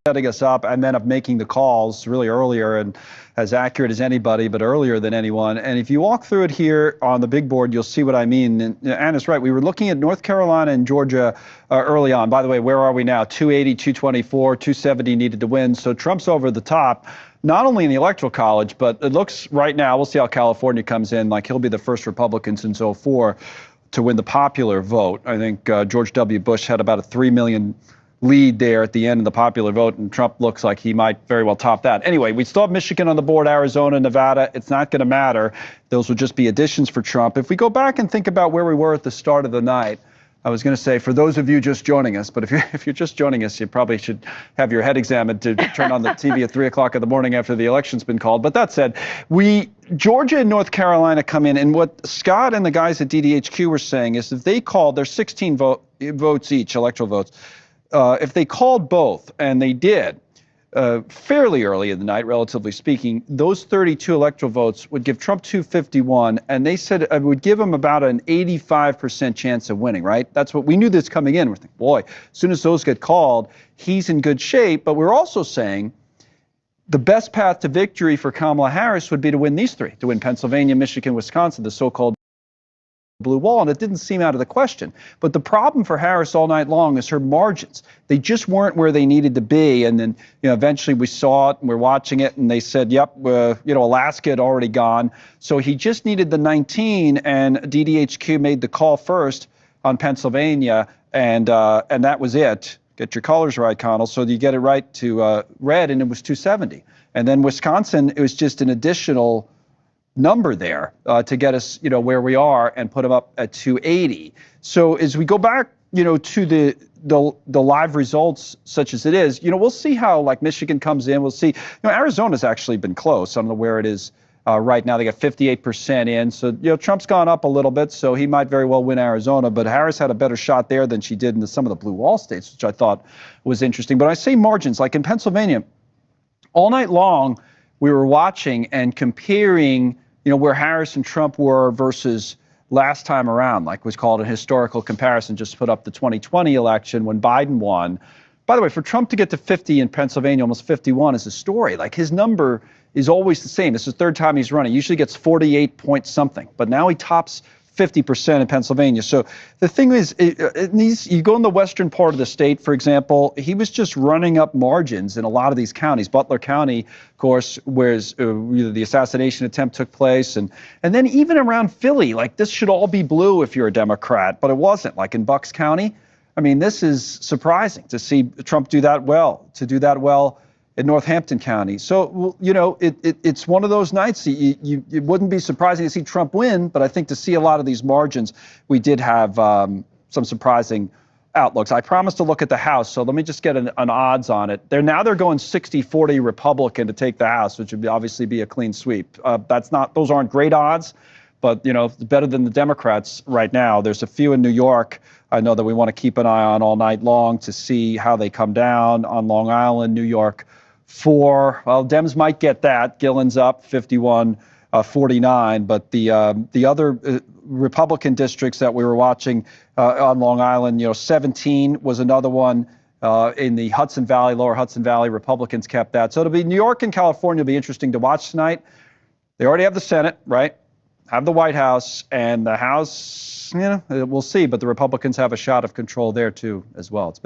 setting us up and then of making the calls really earlier and as accurate as anybody, but earlier than anyone. And if you walk through it here on the big board, you'll see what I mean. And Anna's right. We were looking at North Carolina and Georgia early on. By the way, where are we now? 280, 224, 270 needed to win. So Trump's over the top, not only in the Electoral College, but it looks right now, we'll see how California comes in, like he'll be the first Republican since '04 to win the popular vote. I think George W. Bush had about a 3 million lead there at the end of the popular vote, and Trump looks like he might very well top that. Anyway, we still have Michigan on the board, Arizona, Nevada. It's not going to matter. Those will just be additions for Trump. If we go back and think about where we were at the start of the night, I was going to say, for those of you just joining us, but if you're just joining us, you probably should have your head examined to turn on the TV at 3 o'clock in the morning after the election's been called. But that said, Georgia and North Carolina come in, and what Scott and the guys at DDHQ were saying is if they called, there's 16 votes each, electoral votes. If they called both, and they did, fairly early in the night, relatively speaking, those 32 electoral votes would give Trump 251, and they said it would give him about an 85% chance of winning, right? That's what we knew this coming in. We're thinking, boy, as soon as those get called, he's in good shape. But we're also saying the best path to victory for Kamala Harris would be to win these three, to win Pennsylvania, Michigan, Wisconsin, the so-called blue wall, and it didn't seem out of the question. But the problem for Harris all night long is her margins. They just weren't where they needed to be. And then, eventually we saw it and we're watching it, and they said, yep, Alaska had already gone. So he just needed the 19, and DDHQ made the call first on Pennsylvania, and that was it. Get your colors right, Connell. So you get it right to red, and it was 270. And then Wisconsin, it was just an additional number there to get us, where we are and put them up at 280. So as we go back, to the live results such as it is, we'll see how like Michigan comes in. We'll see, Arizona's actually been close. I don't know where it is right now. They got 58% in. So, Trump's gone up a little bit, so he might very well win Arizona. But Harris had a better shot there than she did in some of the blue wall states, which I thought was interesting. But I say margins, like in Pennsylvania, all night long, we were watching and comparing where Harris and Trump were versus last time around, like was called a historical comparison, just put up the 2020 election when Biden won. By the way, for Trump to get to 50 in Pennsylvania, almost 51 is a story. Like his number is always the same. This is the third time he's running. He usually gets 48 point something, but now he tops 50% in Pennsylvania. So the thing is, you go in the western part of the state, for example, he was just running up margins in a lot of these counties. Butler County, of course, where the assassination attempt took place. And then even around Philly, like this should all be blue if you're a Democrat, but it wasn't. Like in Bucks County, I mean, this is surprising to see Trump do that well, in Northampton County. So, it's one of those nights. It wouldn't be surprising to see Trump win, but I think to see a lot of these margins, we did have some surprising outlooks. I promised to look at the House, so let me just get an odds on it. They're going 60-40 Republican to take the House, which would obviously be a clean sweep. Those aren't great odds, but it's better than the Democrats right now. There's a few in New York I know that we want to keep an eye on all night long to see how they come down on Long Island, New York. Dems might get that. Gillen's up 51-49, but the other Republican districts that we were watching on Long Island, 17 was another one in the Hudson Valley, lower Hudson Valley. Republicans kept that. So it'll be New York and California will be interesting to watch tonight. They already have the Senate, right? Have the White House, and the House, we'll see, but the Republicans have a shot of control there too as well. It's been